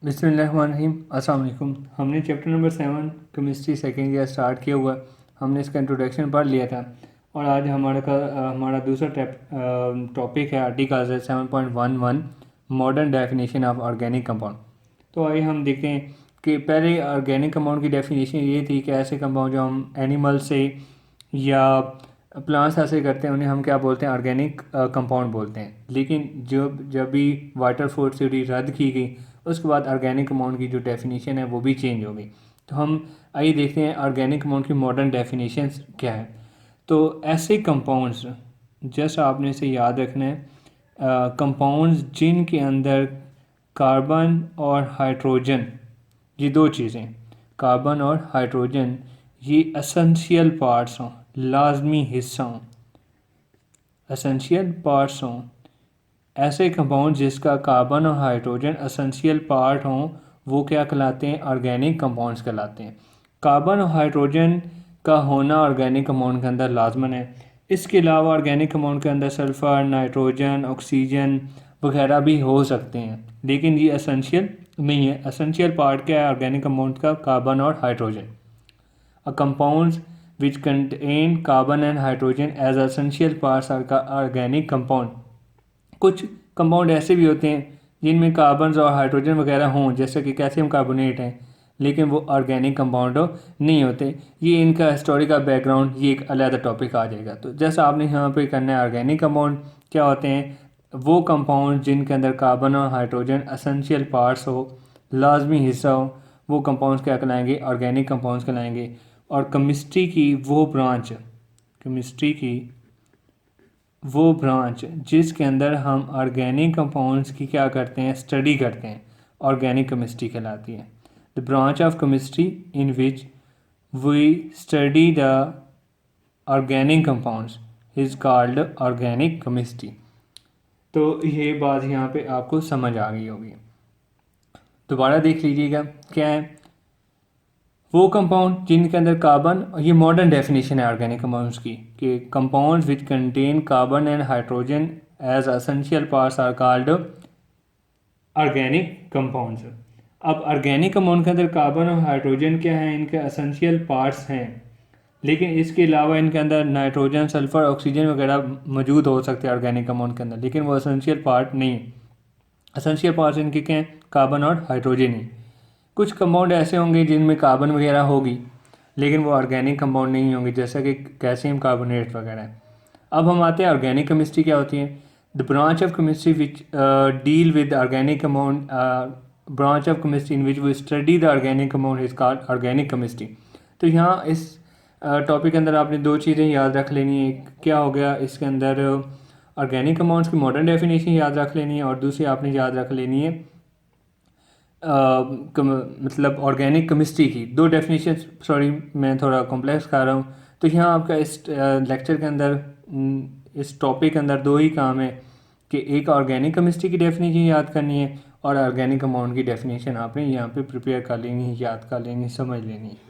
बिस्मिल्लाहिर्रहमानिर्रहीम। अस्सलाम वालेकुम। हमने chapter number 7 chemistry second year start किया हुआ। हमने इसका इंट्रोडक्शन पढ़ लिया था और आज हमारा दूसरा टॉपिक है article 7.11 modern definition of organic compound. तो आइए हम देखते हैं कि पहले ऑर्गेनिक कंपाउंड की डेफिनेशन ये थी कि ऐसे कंपाउंड जो हम एनिमल से या प्लांट्स ऐसे करते हैं उन्हें हम क्या बोलते हैं, ऑर्गेनिक कंपाउंड बोलते हैं। लेकिन जब भी वाटर फोर्ड थ्योरी रद्द की गई उसके बाद ऑर्गेनिक कंपाउंड की जो डेफिनेशन है वो भी चेंज हो गई। तो हम आइए देखते हैं ऑर्गेनिक कंपाउंड की मॉडर्न डेफिनेशन क्या है। तो ऐसे कंपाउंड्स, जैसा आपने इसे याद रखना है, कंपाउंड्स जिनके अंदर कार्बन और हाइड्रोजन, ये दो चीज़ें, कार्बन और हाइड्रोजन, ये एसेंशियल पार्ट्स हों, लाजमी हिस्सा हों, एसेंशियल पार्ट्स हों। ऐसे कंपाउंड जिसका कार्बन और हाइड्रोजन एसेंशियल पार्ट हों वो क्या कहलाते हैं, ऑर्गेनिक कंपाउंड्स कहलाते हैं। कार्बन और हाइड्रोजन का होना ऑर्गेनिक कंपाउंड के अंदर लाजमन है। इसके अलावा ऑर्गेनिक कंपाउंड के अंदर सल्फ़र, नाइट्रोजन, ऑक्सीजन वगैरह भी हो सकते हैं, लेकिन ये एसेंशियल नहीं है। एसेंशियल पार्ट क्या है ऑर्गेनिक कंपाउंड का, कार्बन और hydrogen. A compounds which contain carbon and hydrogen as essential parts are organic compound। कुछ कंपाउंड ऐसे भी होते हैं जिनमें कार्बन और हाइड्रोजन वगैरह हों, जैसे कि कैल्शियम कार्बोनेट है, लेकिन वो ऑर्गेनिक कंपाउंड नहीं होते। ये इनका हिस्टोरिकल बैकग्राउंड, ये एक अलग टॉपिक आ जाएगा। तो जैसा आपने यहाँ पे करना है, ऑर्गेनिक कंपाउंड क्या होते हैं, वो कंपाउंड जिनके अंदर कार्बन और हाइड्रोजन एसेंशियल पार्ट्स हो, लाजमी हिस्सा हो, वो कंपाउंड्स क्या कहलाएंगे, ऑर्गेनिक कंपाउंड्स कहलाएंगे। और केमिस्ट्री की वो ब्रांच जिसके अंदर हम ऑर्गेनिक कंपाउंड्स की क्या करते हैं, स्टडी करते हैं, ऑर्गेनिक केमिस्ट्री कहलाती है। The branch of chemistry in which we study the organic compounds is called organic chemistry. तो ये बात यहाँ पे आपको समझ आ गई होगी। दोबारा देख लीजिएगा, क्या है वो कंपाउंड जिनके अंदर कार्बन, ये मॉडर्न डेफिनेशन है ऑर्गेनिक कंपाउंड्स की, कि compounds which contain carbon and hydrogen as essential parts are called organic compounds. अब ऑर्गेनिक कंपाउंड के अंदर कार्बन और हाइड्रोजन क्या है, इनके एसेंशियल पार्ट्स हैं, लेकिन इसके अलावा इनके अंदर नाइट्रोजन, सल्फर, ऑक्सीजन वगैरह मौजूद हो सकते हैं ऑर्गेनिक कंपाउंड के अंदर, लेकिन वो एसेंशियल पार्ट नहीं है। एसेंशियल पार्ट्स इनके क्या हैं, कार्बन और हाइड्रोजन ही। कुछ कंपाउंड ऐसे होंगे जिनमें कार्बन वगैरह होगी, लेकिन वो ऑर्गेनिक कंपाउंड नहीं होंगे, जैसा कि कैल्शियम कार्बोनेट वगैरह। अब हम आते हैं ऑर्गेनिक केमिस्ट्री क्या होती है। The branch of chemistry which deal with organic compound, branch of chemistry in which we study the organic compound is called organic chemistry. तो यहाँ इस टॉपिक के अंदर आपने दो चीज़ें याद रख लेनी है। क्या हो गया, इसके अंदर ऑर्गेनिक कंपाउंड्स की मॉडर्न डेफिनेशन याद रख लेनी है, और दूसरी आपने याद रख लेनी है मतलब ऑर्गेनिक केमिस्ट्री की दो डेफिनेशन। सॉरी, मैं थोड़ा कॉम्प्लेक्स कर रहा हूँ। तो यहाँ आपका इस लेक्चर के अंदर, इस टॉपिक के अंदर दो ही काम है कि एक ऑर्गेनिक केमिस्ट्री की डेफिनेशन याद करनी है और ऑर्गेनिक कंपाउंड की डेफिनेशन आपने यहाँ पे प्रिपेयर कर लेनी है, याद कर लेनी, समझ लेनी है।